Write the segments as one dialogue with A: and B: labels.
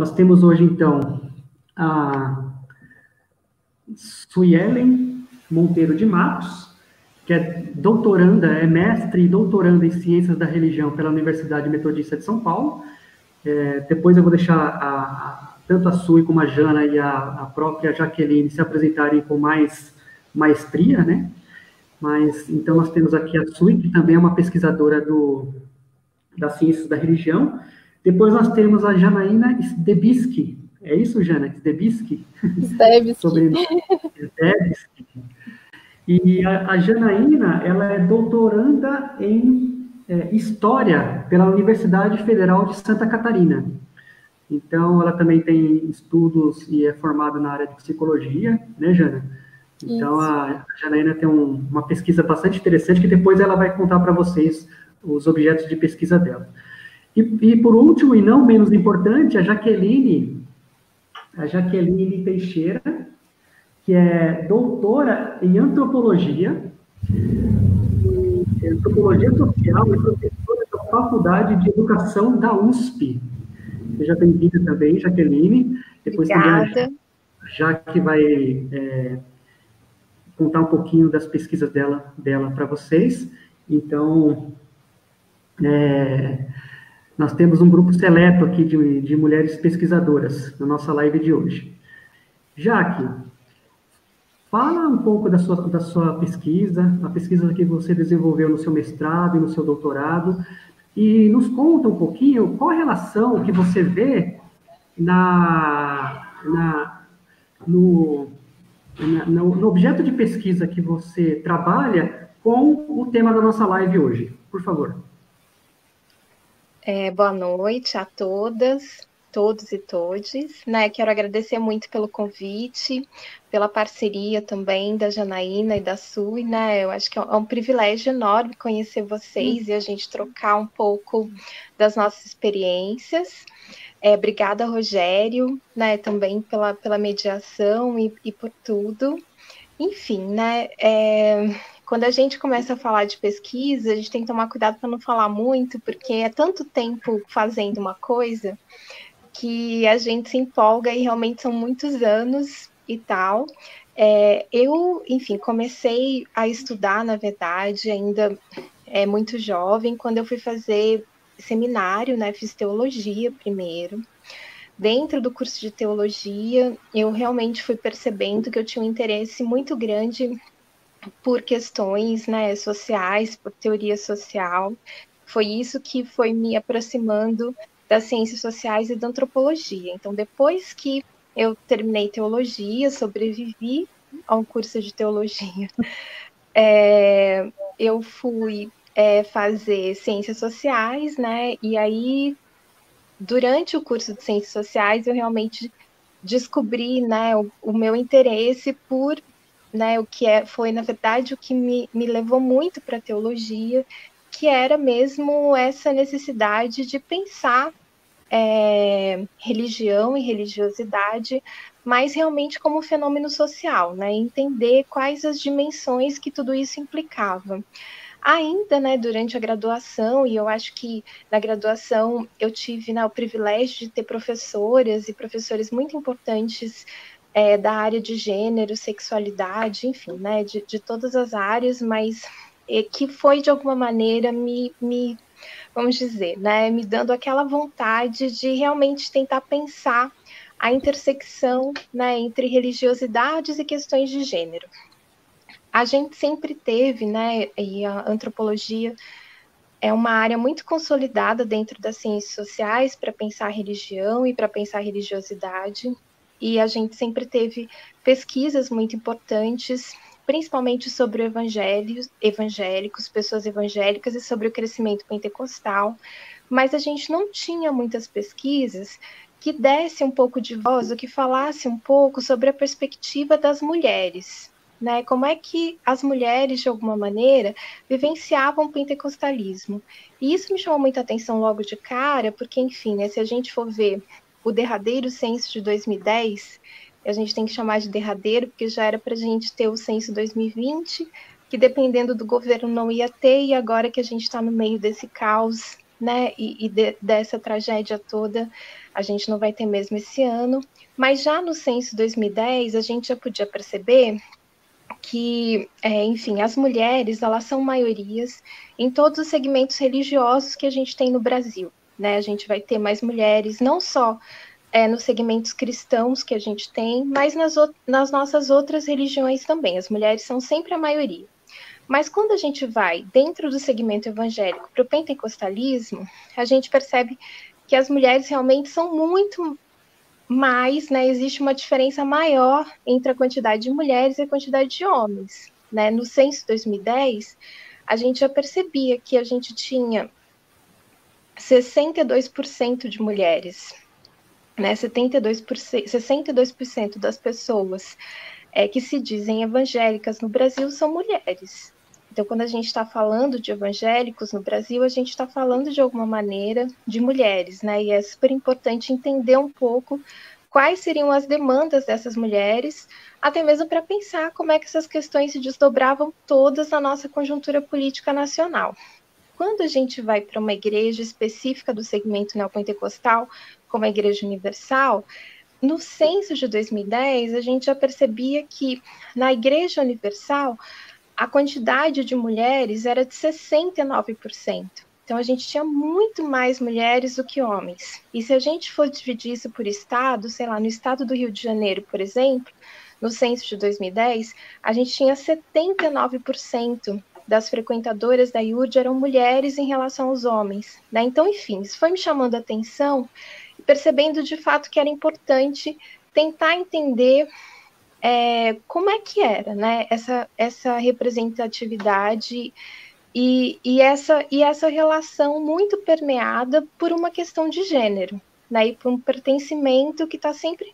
A: Nós temos hoje, então, a Suelen Monteiro de Matos, que é doutoranda, é mestre e doutoranda em Ciências da Religião pela Universidade Metodista de São Paulo. Depois eu vou deixar tanto a Sui como a Jana e a própria Jaqueline se apresentarem com mais maestria, né? Mas, então, nós temos aqui a Sui, que também é uma pesquisadora das Ciências da Religião. Depois nós temos a Janaína Zdebski. É isso, Jana? Zdebski?
B: Zdebski.
A: Zdebski. E a Janaína, ela é doutoranda em História pela Universidade Federal de Santa Catarina. Então, ela também tem estudos e é formada na área de psicologia, né, Jana? Então, a Janaína tem uma pesquisa bastante interessante, que depois ela vai contar para vocês os objetos de pesquisa dela. E por último, e não menos importante, a Jaqueline Teixeira, que é doutora em antropologia social e professora da Faculdade de Educação da USP. Seja bem-vinda também, Jaqueline. Depois
B: Obrigada.
A: Também a Jaque vai contar um pouquinho das pesquisas dela para vocês. Então, nós temos um grupo seleto aqui de mulheres pesquisadoras na nossa live de hoje. Jaque, fala um pouco da sua pesquisa, a pesquisa que você desenvolveu no seu mestrado e no seu doutorado, e nos conta um pouquinho qual a relação que você vê no objeto de pesquisa que você trabalha com o tema da nossa live hoje. Por favor.
B: Boa noite a todas, todos e todes, né? Quero agradecer muito pelo convite, pela parceria também da Janaína e da Sui, né? Eu acho que é um privilégio enorme conhecer vocês e a gente trocar um pouco das nossas experiências. Obrigada, Rogério, né? Também pela mediação e por tudo. Enfim, né? Quando a gente começa a falar de pesquisa, a gente tem que tomar cuidado para não falar muito, porque é tanto tempo fazendo uma coisa que a gente se empolga e realmente são muitos anos e tal. Eu, enfim, comecei a estudar, na verdade, ainda muito jovem, quando eu fui fazer seminário, né? Fiz teologia primeiro. Dentro do curso de teologia, eu realmente fui percebendo que eu tinha um interesse muito grande por questões, né, sociais, por teoria social. Foi isso que foi me aproximando das ciências sociais e da antropologia. Então, depois que eu terminei teologia, sobrevivi a um curso de teologia, eu fui fazer ciências sociais, né, e aí, durante o curso de ciências sociais, eu realmente descobri, né, o meu interesse por, né, o que foi, na verdade, o que me levou muito para a teologia, que era mesmo essa necessidade de pensar religião e religiosidade, mas realmente como um fenômeno social, né, entender quais as dimensões que tudo isso implicava. Ainda, né, durante a graduação, e eu acho que na graduação eu tive, né, o privilégio de ter professoras e professores muito importantes da área de gênero, sexualidade, enfim, né, de todas as áreas, mas que foi, de alguma maneira, vamos dizer, né, me dando aquela vontade de realmente tentar pensar a intersecção, né, entre religiosidades e questões de gênero. A gente sempre teve, né, e a antropologia é uma área muito consolidada dentro das ciências sociais para pensar religião e para pensar religiosidade, e a gente sempre teve pesquisas muito importantes, principalmente sobre evangélicos, pessoas evangélicas e sobre o crescimento pentecostal, mas a gente não tinha muitas pesquisas que desse um pouco de voz, ou que falasse um pouco sobre a perspectiva das mulheres, né? Como é que as mulheres, de alguma maneira, vivenciavam o pentecostalismo. E isso me chamou muita atenção logo de cara, porque, enfim, né, se a gente for ver o derradeiro censo de 2010, a gente tem que chamar de derradeiro, porque já era para a gente ter o censo 2020, que dependendo do governo não ia ter, e agora que a gente está no meio desse caos, né, dessa tragédia toda, a gente não vai ter mesmo esse ano, mas já no censo 2010, a gente já podia perceber que, enfim, as mulheres, elas são maiorias em todos os segmentos religiosos que a gente tem no Brasil, né, a gente vai ter mais mulheres, não só nos segmentos cristãos que a gente tem, mas nas nossas outras religiões também, as mulheres são sempre a maioria. Mas quando a gente vai dentro do segmento evangélico para o pentecostalismo, a gente percebe que as mulheres realmente são muito mais, né? Existe uma diferença maior entre a quantidade de mulheres e a quantidade de homens, né? No censo 2010, a gente já percebia que a gente tinha 62% de mulheres, né? 62% das pessoas que se dizem evangélicas no Brasil são mulheres. Então, quando a gente está falando de evangélicos no Brasil, a gente está falando de alguma maneira de mulheres, né? E é super importante entender um pouco quais seriam as demandas dessas mulheres, até mesmo para pensar como é que essas questões se desdobravam todas na nossa conjuntura política nacional. Quando a gente vai para uma igreja específica do segmento neopentecostal, como a Igreja Universal, no censo de 2010, a gente já percebia que na Igreja Universal a quantidade de mulheres era de 69%. Então, a gente tinha muito mais mulheres do que homens. E se a gente for dividir isso por estado, sei lá, no estado do Rio de Janeiro, por exemplo, no censo de 2010, a gente tinha 79% das frequentadoras da IURD eram mulheres em relação aos homens, né? Então, enfim, isso foi me chamando a atenção, percebendo de fato que era importante tentar entender como é que era, né, essa representatividade e essa relação muito permeada por uma questão de gênero, né, e por um pertencimento que está sempre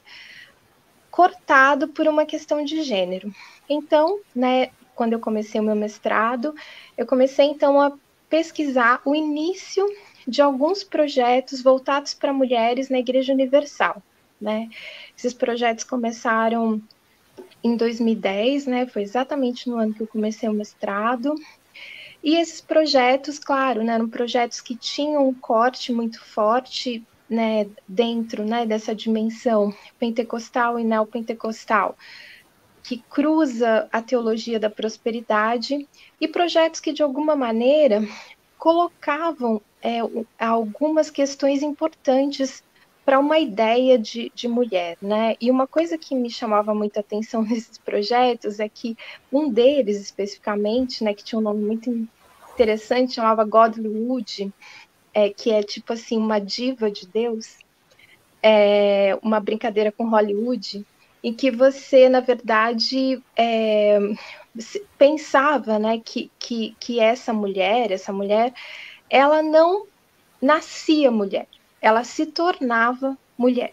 B: cortado por uma questão de gênero. Então, né, quando eu comecei o meu mestrado, eu comecei então a pesquisar o início de alguns projetos voltados para mulheres na Igreja Universal, né? Esses projetos começaram em 2010, né? Foi exatamente no ano que eu comecei o mestrado. E esses projetos, claro, né, eram projetos que tinham um corte muito forte, né, dentro, né, dessa dimensão pentecostal e neopentecostal, que cruza a teologia da prosperidade, e projetos que, de alguma maneira, colocavam algumas questões importantes para uma ideia de mulher, né? E uma coisa que me chamava muita atenção nesses projetos é que um deles, especificamente, né, que tinha um nome muito interessante, chamava Godly Wood, que é tipo assim, uma diva de Deus, uma brincadeira com Hollywood, em que você, na verdade, pensava, né, que essa mulher, ela não nascia mulher, ela se tornava mulher.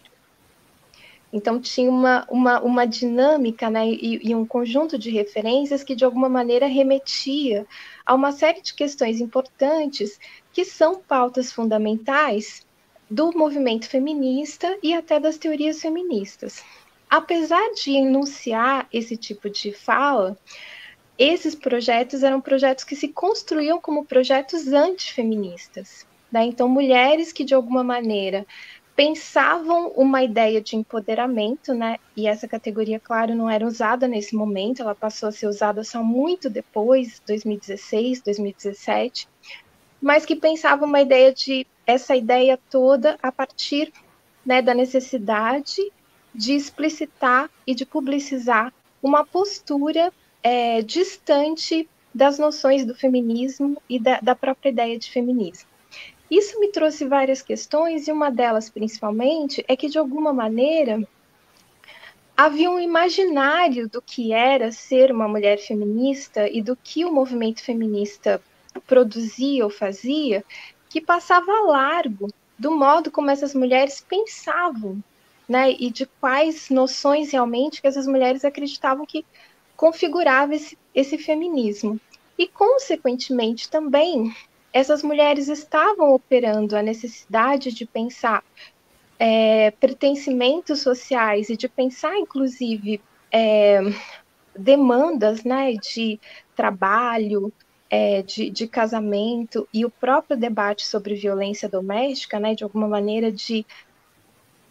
B: Então tinha uma dinâmica, né, e um conjunto de referências que de alguma maneira remetia a uma série de questões importantes que são pautas fundamentais do movimento feminista e até das teorias feministas. Apesar de enunciar esse tipo de fala, esses projetos eram projetos que se construíam como projetos antifeministas, né? Então, mulheres que, de alguma maneira, pensavam uma ideia de empoderamento, né? E essa categoria, claro, não era usada nesse momento, ela passou a ser usada só muito depois, 2016, 2017, mas que pensavam uma ideia essa ideia toda a partir, né, da necessidade de explicitar e de publicizar uma postura distante das noções do feminismo e da própria ideia de feminismo. Isso me trouxe várias questões, e uma delas, principalmente, é que, de alguma maneira, havia um imaginário do que era ser uma mulher feminista e do que o movimento feminista produzia ou fazia, que passava largo do modo como essas mulheres pensavam, né? E de quais noções realmente que essas mulheres acreditavam que configurava esse feminismo. E, consequentemente, também, essas mulheres estavam operando a necessidade de pensar pertencimentos sociais e de pensar, inclusive, demandas, né, de trabalho, de casamento e o próprio debate sobre violência doméstica, né, de alguma maneira de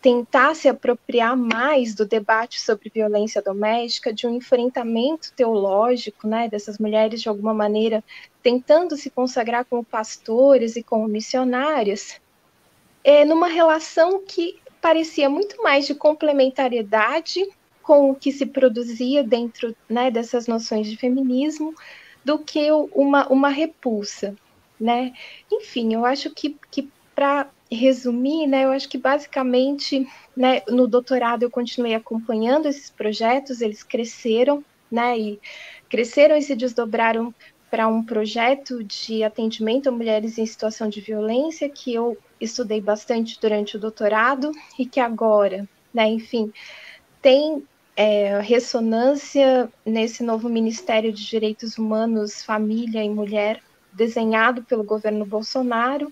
B: tentar se apropriar mais do debate sobre violência doméstica, de um enfrentamento teológico, né, dessas mulheres de alguma maneira tentando se consagrar como pastores e como missionárias, numa relação que parecia muito mais de complementariedade com o que se produzia dentro, né, dessas noções de feminismo, do que uma repulsa, né? Enfim, eu acho que para resumir, né, eu acho que basicamente, né, no doutorado eu continuei acompanhando esses projetos, eles cresceram, né, e se desdobraram para um projeto de atendimento a mulheres em situação de violência que eu estudei bastante durante o doutorado e que agora, né, enfim, tem ressonância nesse novo Ministério de Direitos Humanos, Família e Mulher, desenhado pelo governo Bolsonaro,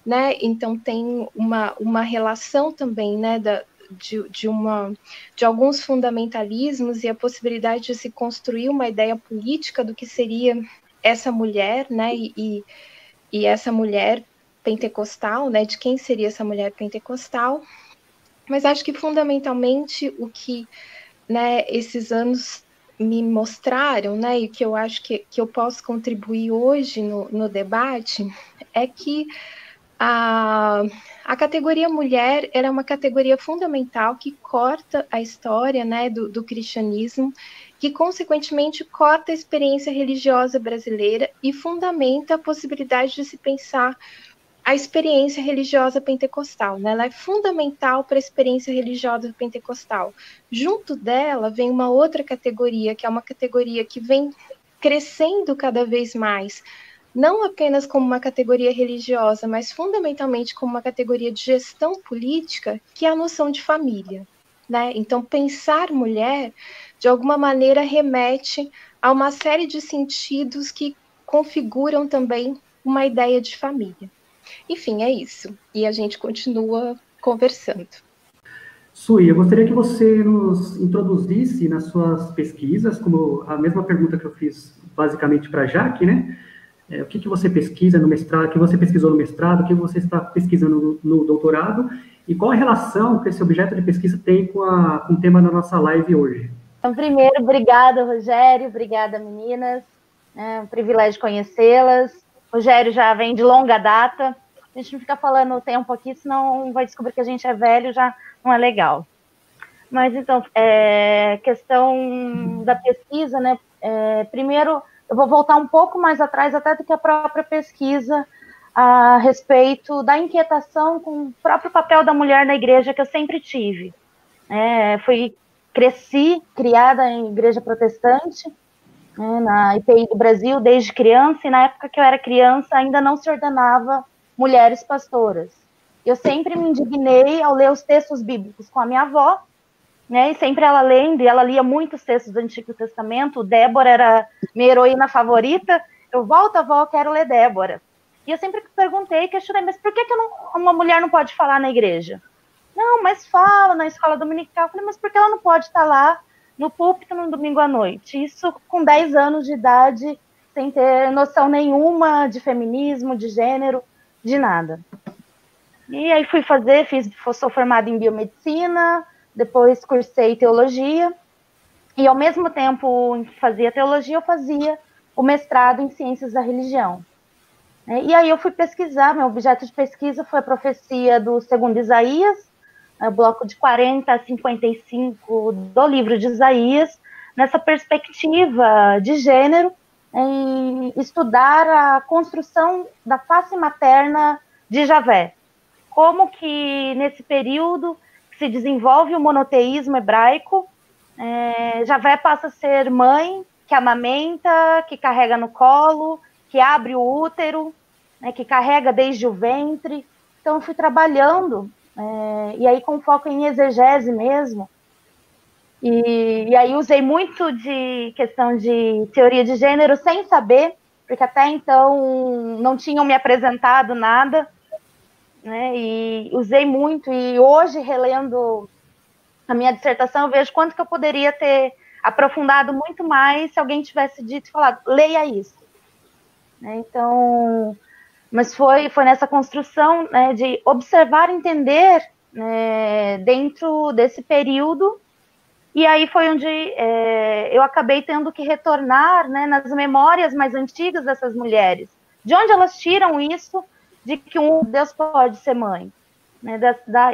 B: né? Então tem uma relação também, né, de alguns fundamentalismos e a possibilidade de se construir uma ideia política do que seria essa mulher, né? E essa mulher pentecostal, né? De quem seria essa mulher pentecostal? Mas acho que fundamentalmente o que, né, esses anos me mostraram, né, e que eu acho que eu posso contribuir hoje no debate, é que a categoria mulher era uma categoria fundamental que corta a história, né, do cristianismo, que consequentemente corta a experiência religiosa brasileira e fundamenta a possibilidade de se pensar a experiência religiosa pentecostal, né? Ela é fundamental para a experiência religiosa pentecostal. Junto dela vem uma outra categoria, que é uma categoria que vem crescendo cada vez mais, não apenas como uma categoria religiosa, mas fundamentalmente como uma categoria de gestão política, que é a noção de família, né? Então, pensar mulher, de alguma maneira, remete a uma série de sentidos que configuram também uma ideia de família. Enfim, é isso. E a gente continua conversando.
A: Sui, eu gostaria que você nos introduzisse nas suas pesquisas, como a mesma pergunta que eu fiz basicamente para a Jaque, né? O que você pesquisa no mestrado, o que você pesquisou no mestrado, o que você está pesquisando no doutorado, e qual a relação que esse objeto de pesquisa tem com o tema da nossa live hoje.
C: Então, primeiro, obrigada, Rogério, obrigada, meninas. É um privilégio conhecê-las. Rogério já vem de longa data. A gente não fica falando o tempo aqui, senão vai descobrir que a gente é velho, já não é legal. Mas, então, questão da pesquisa, né? Primeiro, eu vou voltar um pouco mais atrás, até do que a própria pesquisa, a respeito da inquietação com o próprio papel da mulher na igreja que eu sempre tive. Cresci, criada em igreja protestante, na IPI do Brasil, desde criança, e na época que eu era criança ainda não se ordenava mulheres pastoras. Eu sempre me indignei ao ler os textos bíblicos com a minha avó, né, e sempre ela lendo, e ela lia muitos textos do Antigo Testamento. Débora era minha heroína favorita. Eu volto, avó, quero ler Débora. E eu sempre perguntei, questionei, mas por que uma mulher não pode falar na igreja? Não, mas fala na escola dominical. Eu falei, mas por que ela não pode estar lá no púlpito no domingo à noite? Isso com 10 anos de idade, sem ter noção nenhuma de feminismo, de gênero, de nada. E aí sou formada em biomedicina, depois cursei teologia, e ao mesmo tempo que fazia teologia, eu fazia o mestrado em ciências da religião. E aí eu fui pesquisar, meu objeto de pesquisa foi a profecia do segundo Isaías, o bloco de 40 a 55 do livro de Isaías, nessa perspectiva de gênero, em estudar a construção da face materna de Javé. Como que nesse período se desenvolve o monoteísmo hebraico, Javé passa a ser mãe, que amamenta, que carrega no colo, que abre o útero, né, que carrega desde o ventre. Então, eu fui trabalhando, e aí com foco em exegese mesmo, e aí usei muito de questão de teoria de gênero sem saber, porque até então não tinham me apresentado nada, né, e usei muito, e hoje, relendo a minha dissertação, eu vejo quanto que eu poderia ter aprofundado muito mais se alguém tivesse dito e falado, leia isso. né? Então, mas foi nessa construção, né, de observar, entender, né, dentro desse período, e aí foi onde eu acabei tendo que retornar, né, nas memórias mais antigas dessas mulheres, de onde elas tiram isso de que um Deus pode ser mãe, né,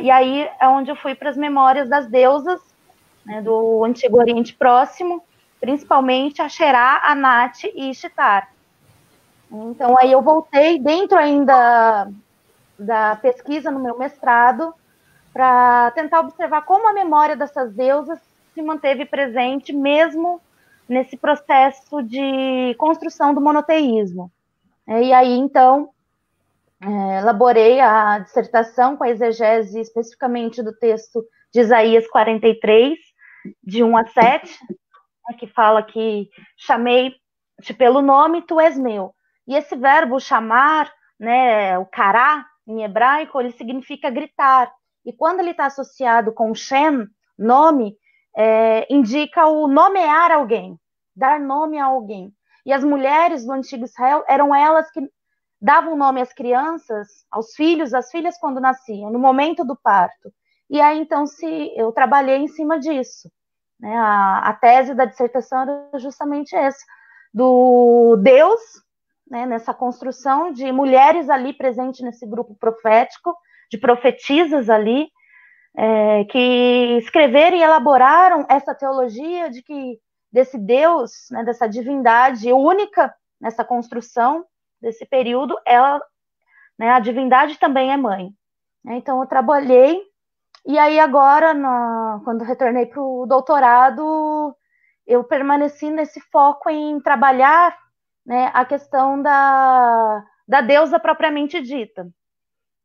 C: e aí é onde eu fui para as memórias das deusas, né, do Antigo Oriente Próximo, principalmente Asherá, Anat e Ishtar. Então, aí eu voltei dentro ainda da pesquisa no meu mestrado para tentar observar como a memória dessas deusas se manteve presente mesmo nesse processo de construção do monoteísmo. E aí, então, elaborei a dissertação com a exegese especificamente do texto de Isaías 43, de 1 a 7, que fala que chamei-te pelo nome, tu és meu. E esse verbo chamar, né, o kará, em hebraico, ele significa gritar. E quando ele está associado com Shem, nome, indica o nomear alguém, dar nome a alguém. E as mulheres do antigo Israel eram elas que davam nome às crianças, aos filhos, às filhas quando nasciam, no momento do parto. E aí, então, eu trabalhei em cima disso. Né? A tese da dissertação era justamente essa, do Deus, né, nessa construção de mulheres ali presentes nesse grupo profético, de profetisas ali, que escreveram e elaboraram essa teologia de que desse Deus, né, dessa divindade única nessa construção desse período, ela, né, a divindade também é mãe. Então eu trabalhei, e aí agora, quando retornei para o doutorado, eu permaneci nesse foco em trabalhar, né, a questão da deusa propriamente dita.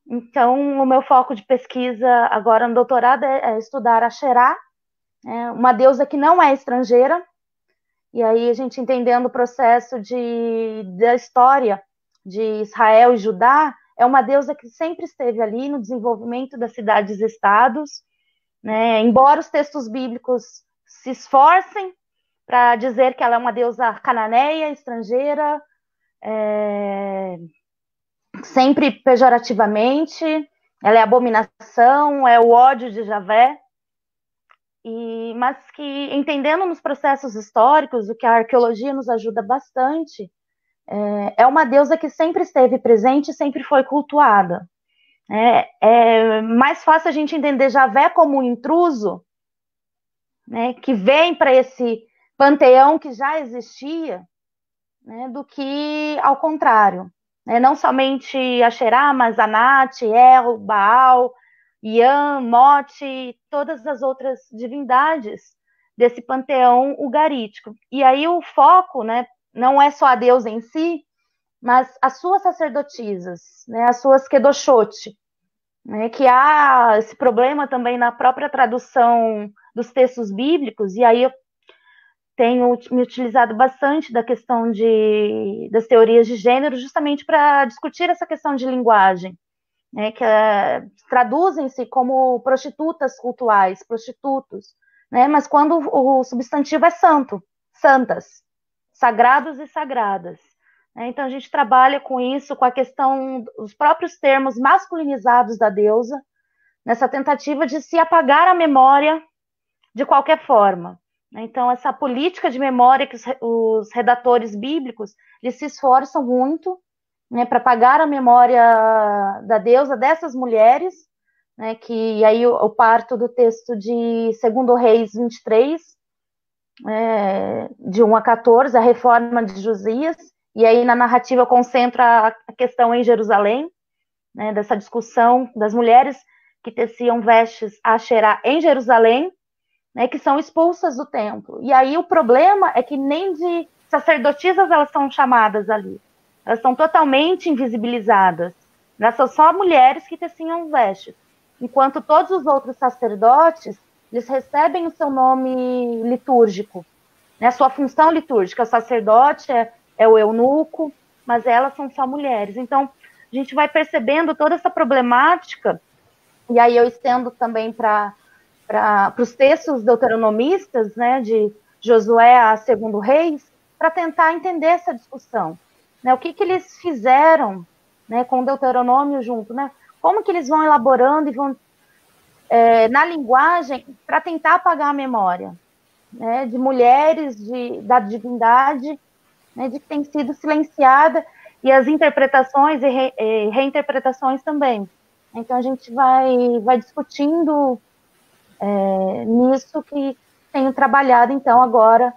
C: Então, o meu foco de pesquisa agora no doutorado é estudar Asherá, uma deusa que não é estrangeira, e aí a gente entendendo o processo da história de Israel e Judá, é uma deusa que sempre esteve ali no desenvolvimento das cidades-estados, né? Embora os textos bíblicos se esforcem para dizer que ela é uma deusa cananeia, estrangeira, sempre pejorativamente, ela é abominação, é o ódio de Javé, mas que, entendendo nos processos históricos, o que a arqueologia nos ajuda bastante, é uma deusa que sempre esteve presente e sempre foi cultuada. É mais fácil a gente entender Javé como um intruso, né, que vem para esse panteão que já existia, né, do que ao contrário. Não somente Asherá, mas Anat, El, Baal, Ian, Mote, todas as outras divindades desse panteão ugarítico. E aí o foco, né, não é só a deusa em si, mas as suas sacerdotisas, né, as suas Kedoshot, né, que há esse problema também na própria tradução dos textos bíblicos, e aí eu tenho me utilizado bastante da questão das teorias de gênero justamente para discutir essa questão de linguagem, né, que traduzem-se como prostitutas cultuais, prostitutos, né, mas quando o substantivo é santo, santas, sagrados e sagradas. Então a gente trabalha com isso, com a questão dos próprios termos masculinizados da deusa, nessa tentativa de se apagar a memória de qualquer forma. Então, essa política de memória que os redatores bíblicos eles se esforçam muito, né, para apagar a memória da deusa dessas mulheres, né, que aí eu parto do texto de 2 Reis 23, de 1 a 14, a reforma de Josias, e aí na narrativa eu concentro a questão em Jerusalém, né, dessa discussão das mulheres que teciam vestes a Asherá em Jerusalém, né, que são expulsas do templo. E aí o problema é que nem de sacerdotisas elas são chamadas ali. Elas estão totalmente invisibilizadas. Elas são só mulheres que teciam vestes. Enquanto todos os outros sacerdotes, eles recebem o seu nome litúrgico, né, a sua função litúrgica. O sacerdote é o eunuco, mas elas são só mulheres. Então, a gente vai percebendo toda essa problemática, e aí eu estendo também para os textos deuteronomistas, né, de Josué a 2 Reis, para tentar entender essa discussão. né? O que eles fizeram, né, com o Deuteronômio junto, né? Como que eles vão elaborando e vão na linguagem para tentar apagar a memória, né, de mulheres, da divindade, né, de que tem sido silenciada, e as interpretações e reinterpretações também. Então, a gente vai discutindo nisso que tenho trabalhado, então, agora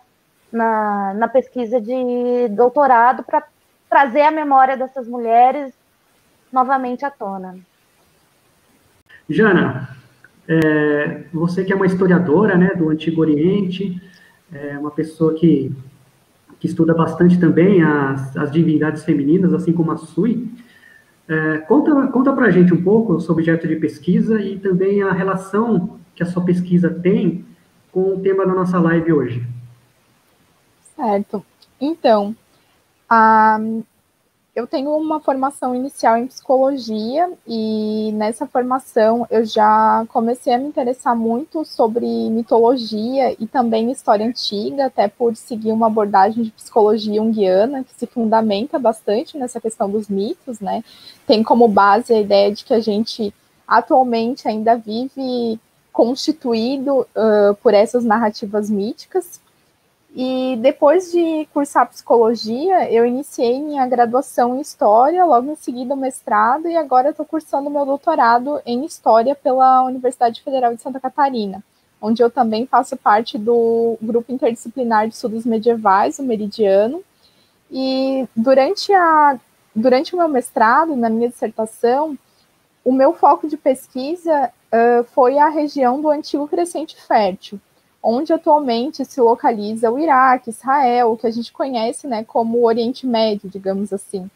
C: na pesquisa de doutorado, para trazer a memória dessas mulheres novamente à tona.
A: Jana, você que é uma historiadora, né, do Antigo Oriente, uma pessoa que estuda bastante também as divindades femininas, assim como a Sui, conta para a gente um pouco o seu objeto de pesquisa e também a relação que a sua pesquisa tem com o tema da nossa live hoje.
D: Certo. Então, eu tenho uma formação inicial em psicologia e nessa formação eu já comecei a me interessar muito sobre mitologia e também história antiga, até por seguir uma abordagem de psicologia junguiana que se fundamenta bastante nessa questão dos mitos, né? Tem como base a ideia de que a gente atualmente ainda vive constituído por essas narrativas míticas. E depois de cursar psicologia, eu iniciei minha graduação em História, logo em seguida o mestrado, e agora estou cursando meu doutorado em História pela Universidade Federal de Santa Catarina, onde eu também faço parte do grupo interdisciplinar de estudos medievais, o Meridiano. E durante o meu mestrado, na minha dissertação, o meu foco de pesquisa foi a região do Antigo Crescente Fértil, onde atualmente se localiza o Iraque, Israel, o que a gente conhece, né, como o Oriente Médio, digamos assim.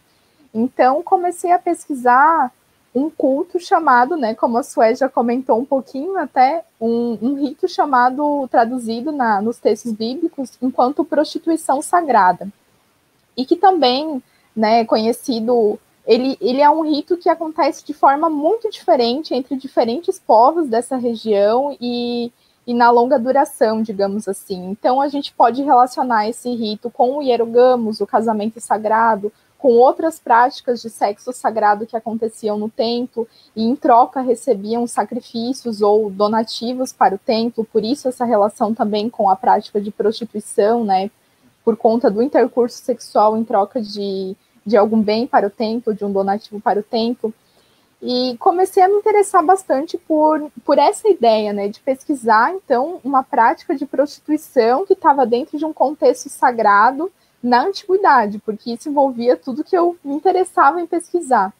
D: Então, comecei a pesquisar um culto chamado, né, como a Sué já comentou um pouquinho até, um rito chamado, traduzido nos textos bíblicos, enquanto prostituição sagrada. E que também, né, conhecido, ele é um rito que acontece de forma muito diferente entre diferentes povos dessa região e na longa duração, digamos assim. Então, a gente pode relacionar esse rito com o hierogamos, o casamento sagrado, com outras práticas de sexo sagrado que aconteciam no templo, e em troca recebiam sacrifícios ou donativos para o templo, por isso essa relação também com a prática de prostituição, né, por conta do intercurso sexual em troca de algum bem para o templo, de um donativo para o templo. E comecei a me interessar bastante por essa ideia, né, de pesquisar, então, uma prática de prostituição que estava dentro de um contexto sagrado na antiguidade, porque isso envolvia tudo que eu me interessava em pesquisar.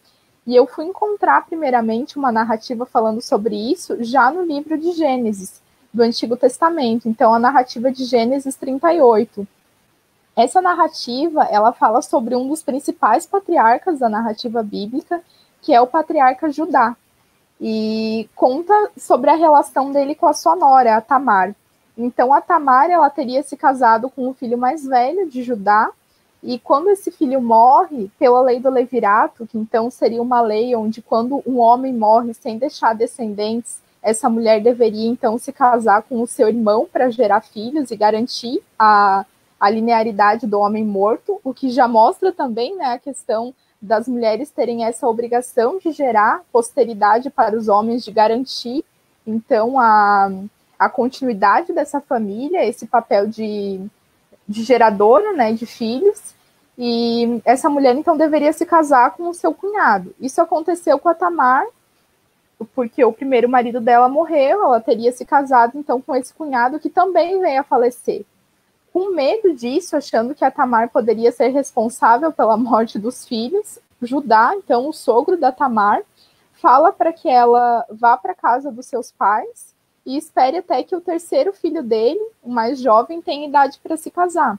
D: E eu fui encontrar, primeiramente, uma narrativa falando sobre isso já no livro de Gênesis, do Antigo Testamento, então a narrativa de Gênesis 38. Essa narrativa, ela fala sobre um dos principais patriarcas da narrativa bíblica, que é o patriarca Judá, e conta sobre a relação dele com a sua nora, a Tamar. Então, a Tamar, ela teria se casado com o filho mais velho de Judá, e quando esse filho morre, pela lei do levirato, que então seria uma lei onde quando um homem morre sem deixar descendentes, essa mulher deveria então se casar com o seu irmão para gerar filhos e garantir a linearidade do homem morto, o que já mostra também, né, a questão das mulheres terem essa obrigação de gerar posteridade para os homens, de garantir, então, a continuidade dessa família, esse papel de geradora, né, de filhos, e essa mulher, então, deveria se casar com o seu cunhado. Isso aconteceu com a Tamar, porque o primeiro marido dela morreu, ela teria se casado, então, com esse cunhado, que também veio a falecer. Com medo disso, achando que a Tamar poderia ser responsável pela morte dos filhos, Judá, então o sogro da Tamar, fala para que ela vá para a casa dos seus pais e espere até que o terceiro filho dele, o mais jovem, tenha idade para se casar.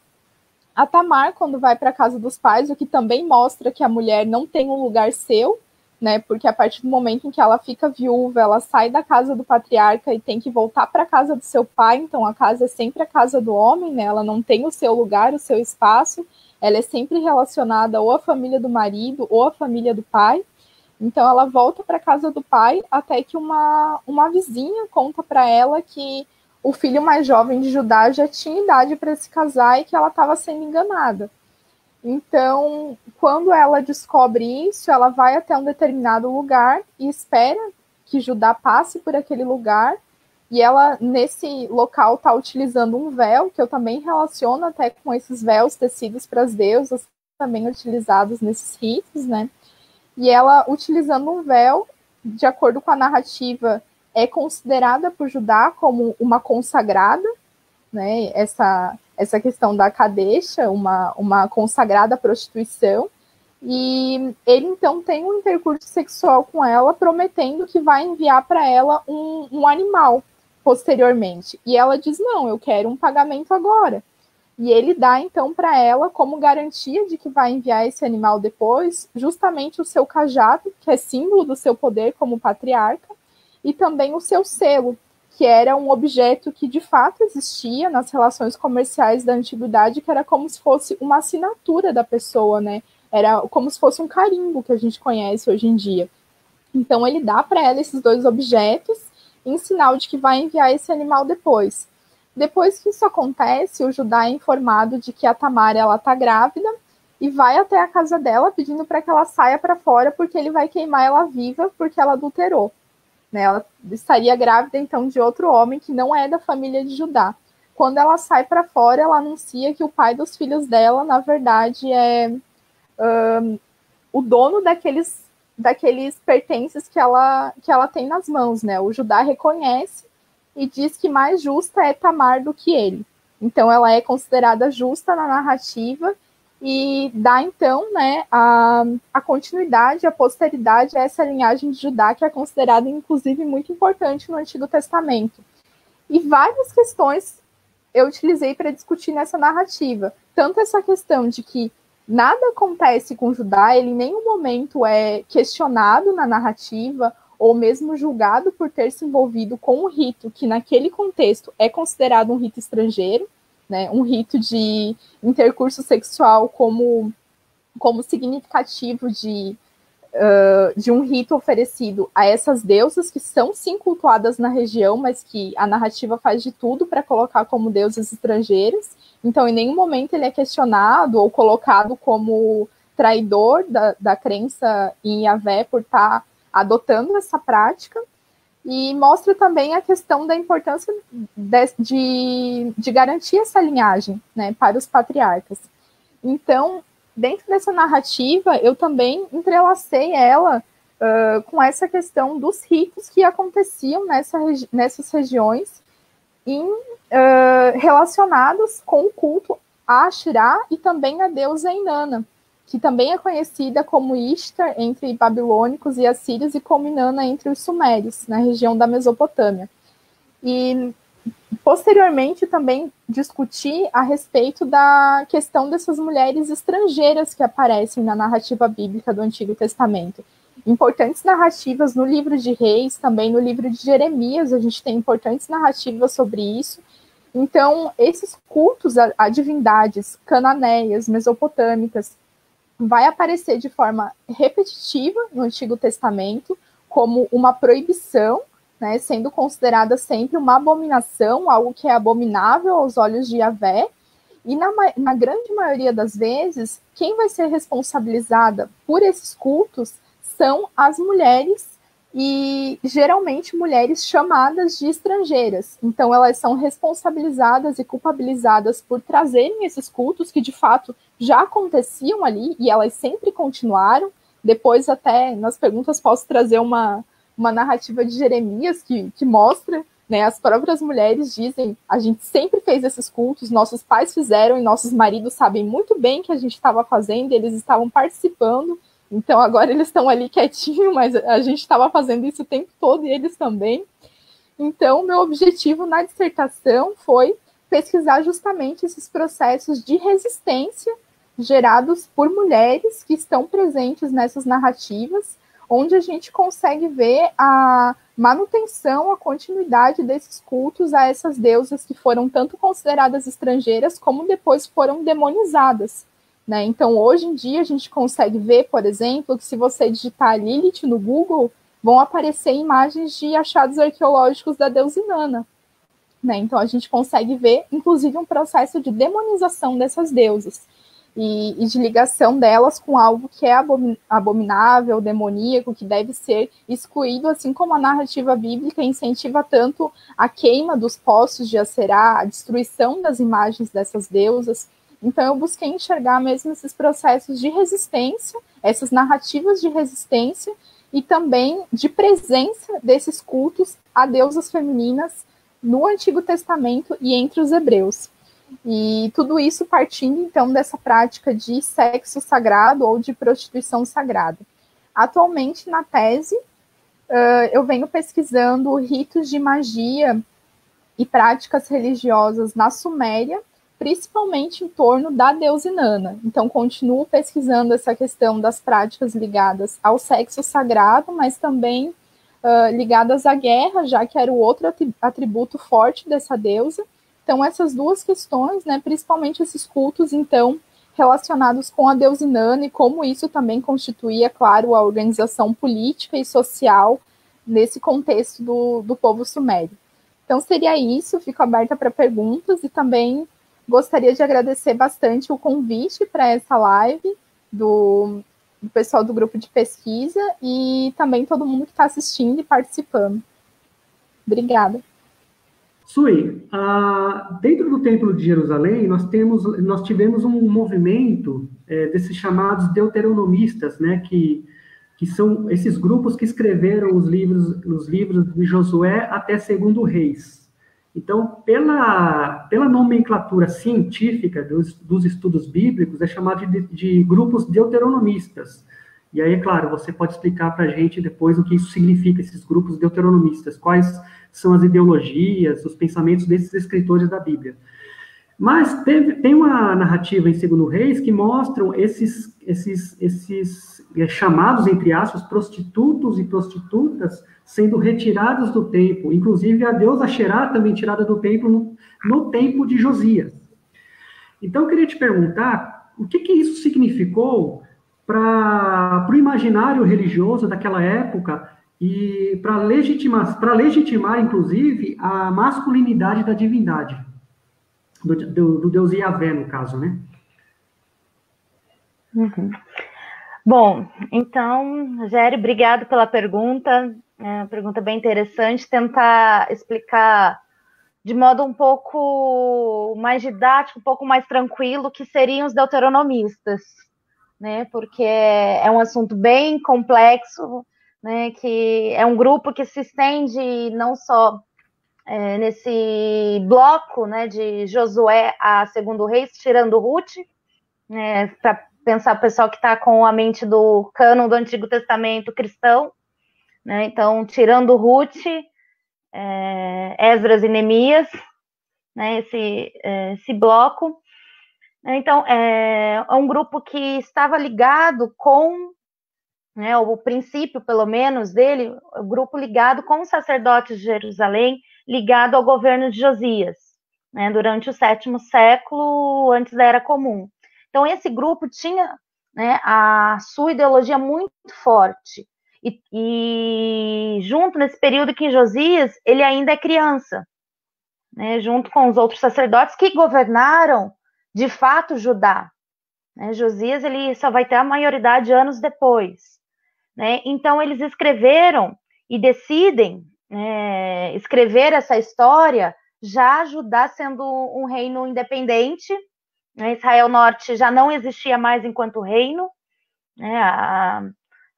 D: A Tamar, quando vai para a casa dos pais, o que também mostra que a mulher não tem um lugar seu, né, porque a partir do momento em que ela fica viúva, ela sai da casa do patriarca e tem que voltar para a casa do seu pai, então a casa é sempre a casa do homem, né, ela não tem o seu lugar, o seu espaço, ela é sempre relacionada ou à família do marido ou à família do pai, então ela volta para a casa do pai até que uma vizinha conta para ela que o filho mais jovem de Judá já tinha idade para se casar e que ela estava sendo enganada. Então, quando ela descobre isso, ela vai até um determinado lugar e espera que Judá passe por aquele lugar, e ela, nesse local, está utilizando um véu, que eu também relaciono até com esses véus tecidos para as deusas, também utilizados nesses ritos, né? E ela, utilizando um véu, de acordo com a narrativa, é considerada por Judá como uma consagrada, né? Essa questão da Kadesha, uma consagrada prostituição, e ele então tem um intercurso sexual com ela, prometendo que vai enviar para ela um animal posteriormente. E ela diz: não, eu quero um pagamento agora. E ele dá então para ela, como garantia de que vai enviar esse animal depois, justamente o seu cajado, que é símbolo do seu poder como patriarca, e também o seu selo, que era um objeto que de fato existia nas relações comerciais da antiguidade, que era como se fosse uma assinatura da pessoa, né? Era como se fosse um carimbo que a gente conhece hoje em dia. Então ele dá para ela esses dois objetos em sinal de que vai enviar esse animal depois. Depois que isso acontece, o Judá é informado de que a Tamar está grávida e vai até a casa dela pedindo para que ela saia para fora, porque ele vai queimar ela viva porque ela adulterou. Né? Ela estaria grávida, então, de outro homem que não é da família de Judá. Quando ela sai para fora, ela anuncia que o pai dos filhos dela, na verdade, é o dono daqueles pertences que ela tem nas mãos. Né? O Judá reconhece e diz que mais justa é Tamar do que ele. Então, ela é considerada justa na narrativa e dá, então, né, a continuidade, a posteridade a essa linhagem de Judá, que é considerada, inclusive, muito importante no Antigo Testamento. E várias questões eu utilizei para discutir nessa narrativa. Tanto essa questão de que nada acontece com Judá, ele em nenhum momento é questionado na narrativa, ou mesmo julgado por ter se envolvido com um rito que, naquele contexto, é considerado um rito estrangeiro, né, um rito de intercurso sexual como significativo de um rito oferecido a essas deusas que são, sim, cultuadas na região, mas que a narrativa faz de tudo para colocar como deusas estrangeiras. Então, em nenhum momento ele é questionado ou colocado como traidor da crença em Yahvé por estar adotando essa prática, e mostra também a questão da importância de garantir essa linhagem, né, para os patriarcas. Então, dentro dessa narrativa, eu também entrelacei ela com essa questão dos ritos que aconteciam nessas regiões, relacionados com o culto a Ashirá e também a deusa Inanna, que também é conhecida como Ishtar entre babilônicos e assírios e como Inanna entre os sumérios, na região da Mesopotâmia. E, posteriormente, também discuti a respeito da questão dessas mulheres estrangeiras que aparecem na narrativa bíblica do Antigo Testamento. Importantes narrativas no livro de Reis, também no livro de Jeremias, a gente tem importantes narrativas sobre isso. Então, esses cultos a divindades cananeias, mesopotâmicas, vai aparecer de forma repetitiva no Antigo Testamento como uma proibição, né, sendo considerada sempre uma abominação, algo que é abominável aos olhos de Yahvé, e na grande maioria das vezes, quem vai ser responsabilizada por esses cultos são as mulheres, e geralmente mulheres chamadas de estrangeiras. Então, elas são responsabilizadas e culpabilizadas por trazerem esses cultos que, de fato, já aconteciam ali, e elas sempre continuaram. Depois, até nas perguntas, posso trazer uma narrativa de Jeremias que mostra, né, as próprias mulheres dizem: a gente sempre fez esses cultos, nossos pais fizeram e nossos maridos sabem muito bem que a gente estava fazendo, eles estavam participando. Então, agora eles estão ali quietinho, mas a gente estava fazendo isso o tempo todo e eles também. Então, meu objetivo na dissertação foi pesquisar justamente esses processos de resistência gerados por mulheres que estão presentes nessas narrativas, onde a gente consegue ver a manutenção, a continuidade desses cultos a essas deusas que foram tanto consideradas estrangeiras como depois foram demonizadas. Né? Então, hoje em dia, a gente consegue ver, por exemplo, que se você digitar Lilith no Google, vão aparecer imagens de achados arqueológicos da deusa Inanna. Né? Então, a gente consegue ver, inclusive, um processo de demonização dessas deusas. e de ligação delas com algo que é abominável, demoníaco, que deve ser excluído, assim como a narrativa bíblica incentiva tanto a queima dos poços de Aserá, a destruição das imagens dessas deusas. Então eu busquei enxergar mesmo esses processos de resistência, essas narrativas de resistência e também de presença desses cultos a deusas femininas no Antigo Testamento e entre os hebreus. E tudo isso partindo, então, dessa prática de sexo sagrado ou de prostituição sagrada. Atualmente, na tese, eu venho pesquisando ritos de magia e práticas religiosas na Suméria, principalmente em torno da deusa Inanna. Então, continuo pesquisando essa questão das práticas ligadas ao sexo sagrado, mas também ligadas à guerra, já que era o outro atributo forte dessa deusa. Então, essas duas questões, né, principalmente esses cultos, então, relacionados com a deusa Inanna e como isso também constituía, claro, a organização política e social nesse contexto do povo sumério. Então, seria isso, fico aberta para perguntas e também gostaria de agradecer bastante o convite para essa live do pessoal do grupo de pesquisa e também todo mundo que está assistindo e participando. Obrigada.
A: Sui, dentro do Templo de Jerusalém, nós tivemos um movimento desses chamados deuteronomistas, né, que são esses grupos que escreveram os livros de Josué até 2º Reis. Então, pela nomenclatura científica dos estudos bíblicos, é chamado de grupos deuteronomistas. E aí, é claro, você pode explicar para a gente depois o que isso significa, esses grupos deuteronomistas, quais são as ideologias, os pensamentos desses escritores da Bíblia. Mas tem uma narrativa em 2º Reis que mostram esses chamados, entre aspas, prostitutos e prostitutas sendo retirados do templo, inclusive a deusa Asherá também tirada do templo no tempo de Josias. Então, eu queria te perguntar o que isso significou para o imaginário religioso daquela época e para legitimar, inclusive, a masculinidade da divindade, do deus Yahvé, no caso, né?
C: Uhum. Bom, então, Gério, obrigado pela pergunta, uma pergunta bem interessante, tentar explicar de modo um pouco mais didático, um pouco mais tranquilo, o que seriam os deuteronomistas, né, porque é um assunto bem complexo, né, que é um grupo que se estende não só nesse bloco, né, de Josué a 2º Reis, tirando Ruth, né, para pensar o pessoal que está com a mente do cânon do Antigo Testamento cristão, né, então, tirando Ruth, Esdras e Neemias, né, esse bloco. Então, é um grupo que estava ligado com, né, o princípio, pelo menos, dele, o grupo ligado com os sacerdotes de Jerusalém, ligado ao governo de Josias, né, durante o 7º século antes da Era Comum. Então, esse grupo tinha, né, a sua ideologia muito forte. E junto nesse período que Josias, ele ainda é criança, né, junto com os outros sacerdotes que governaram, de fato, Judá. Né, Josias, ele só vai ter a maioridade anos depois. Né, então, eles escreveram e decidem escrever essa história, já Judá sendo um reino independente, né, Israel Norte já não existia mais enquanto reino, né,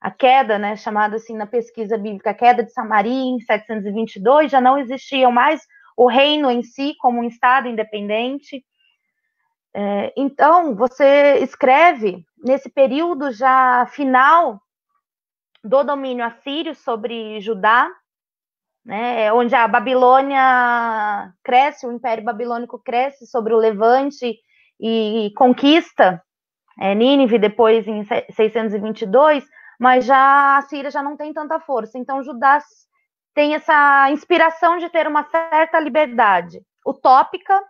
C: a queda, né, chamada assim na pesquisa bíblica, a queda de Samaria em 722, já não existia mais o reino em si como um estado independente. Então, você escreve nesse período já final do domínio assírio sobre Judá, né, onde a Babilônia cresce, o Império Babilônico cresce sobre o Levante e conquista Nínive depois em 622, mas já a Síria já não tem tanta força. Então, Judá tem essa inspiração de ter uma certa liberdade utópica,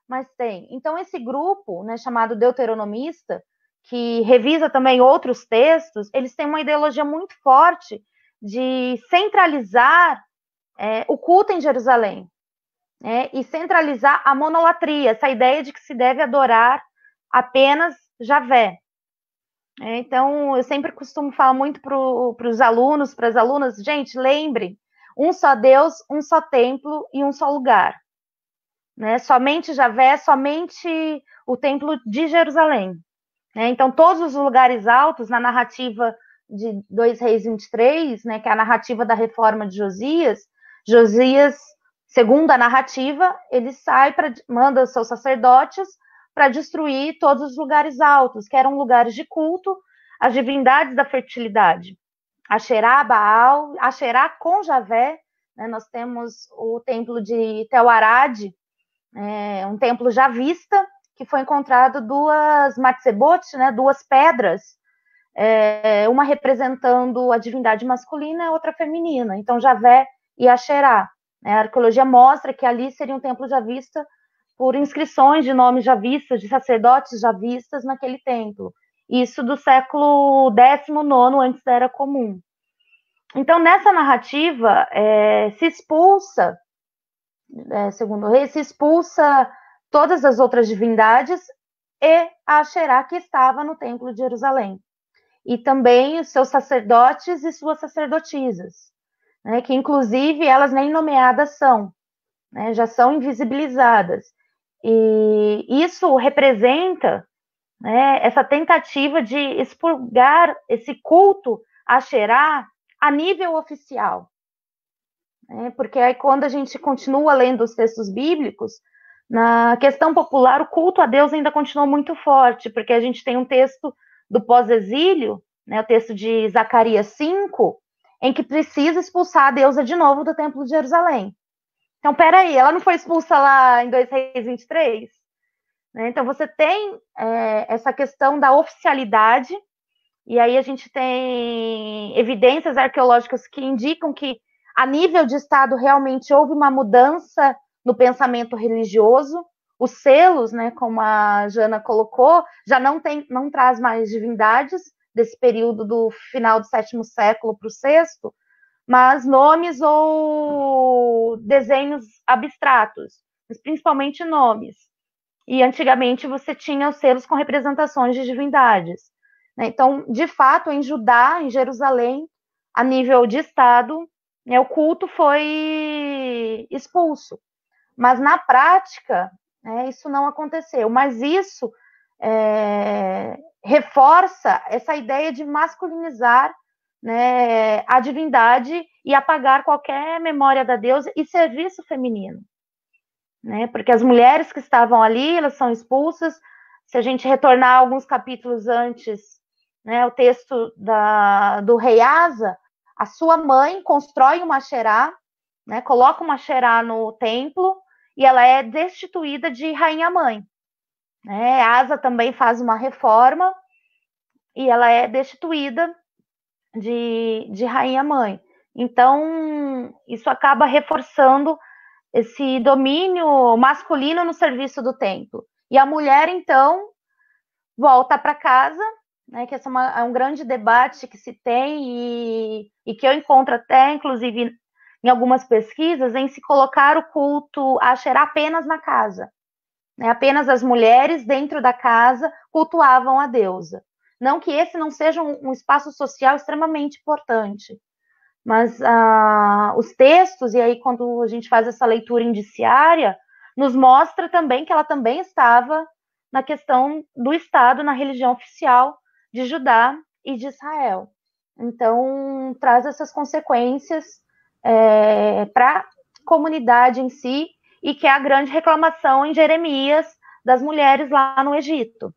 C: mas tem. Então, esse grupo, né, chamado deuteronomista, que revisa também outros textos, eles têm uma ideologia muito forte de centralizar o culto em Jerusalém, e centralizar a monolatria, essa ideia de que se deve adorar apenas Javé. Então, eu sempre costumo falar muito para os alunos, para as alunas, gente, lembre, um só Deus, um só templo e um só lugar. Né? Somente Javé, somente o templo de Jerusalém. Né? Então, todos os lugares altos, na narrativa de 2 Reis 23, né, que é a narrativa da reforma de Josias, segundo a narrativa, ele manda os seus sacerdotes para destruir todos os lugares altos, que eram lugares de culto, as divindades da fertilidade. Asherá, Baal, Asherá com Javé, né, nós temos o templo de Tel Arad, um templo javista, que foi encontrado duas matzebot, né, duas pedras, uma representando a divindade masculina e a outra feminina. Então, Javé e Asherá. A arqueologia mostra que ali seria um templo javista por inscrições de nomes javistas, de sacerdotes javistas naquele templo. Isso do século XIX antes da Era Comum. Então, nessa narrativa, se expulsa, segundo o rei, se expulsa todas as outras divindades e a Asherá que estava no templo de Jerusalém. E também os seus sacerdotes e suas sacerdotisas, né, que inclusive elas nem nomeadas são, né, já são invisibilizadas. E isso representa, né, essa tentativa de expurgar esse culto a Asherá a nível oficial. Né, porque aí quando a gente continua lendo os textos bíblicos, na questão popular, o culto a Deus ainda continua muito forte, porque a gente tem um texto do pós-exílio, né, o texto de Zacarias 5, em que precisa expulsar a deusa de novo do templo de Jerusalém. Então, peraí, ela não foi expulsa lá em 2 Reis 23? Né? Então, você tem essa questão da oficialidade, e aí a gente tem evidências arqueológicas que indicam que, a nível de Estado, realmente houve uma mudança no pensamento religioso. Os selos, né, como a Jana colocou, já não traz mais divindades desse período do final do 7º século para o 6º, mas nomes ou desenhos abstratos, mas principalmente nomes. E antigamente você tinha os selos com representações de divindades. Então, de fato, em Judá, em Jerusalém, a nível de Estado, né, o culto foi expulso. Mas na prática, isso não aconteceu. Mas isso reforça essa ideia de masculinizar, né, a divindade e apagar qualquer memória da deusa e serviço feminino. Né, porque as mulheres que estavam ali, elas são expulsas. Se a gente retornar alguns capítulos antes, né, o texto do rei Asa, a sua mãe constrói uma Asherá, né, coloca uma Asherá no templo, e ela é destituída de rainha-mãe. Asa também faz uma reforma, e ela é destituída de rainha-mãe. Então, isso acaba reforçando esse domínio masculino no serviço do templo. E a mulher, então, volta para casa, né, que esse é um grande debate que se tem e que eu encontro até, inclusive, em algumas pesquisas, em se colocar o culto a Asherá apenas na casa. Né, apenas as mulheres dentro da casa cultuavam a deusa. Não que esse não seja um espaço social extremamente importante, mas os textos, e aí quando a gente faz essa leitura indiciária, nos mostra também que ela também estava na questão do Estado, na religião oficial de Judá e de Israel. Então, traz essas consequências para a comunidade em si, e que é a grande reclamação em Jeremias das mulheres lá no Egito.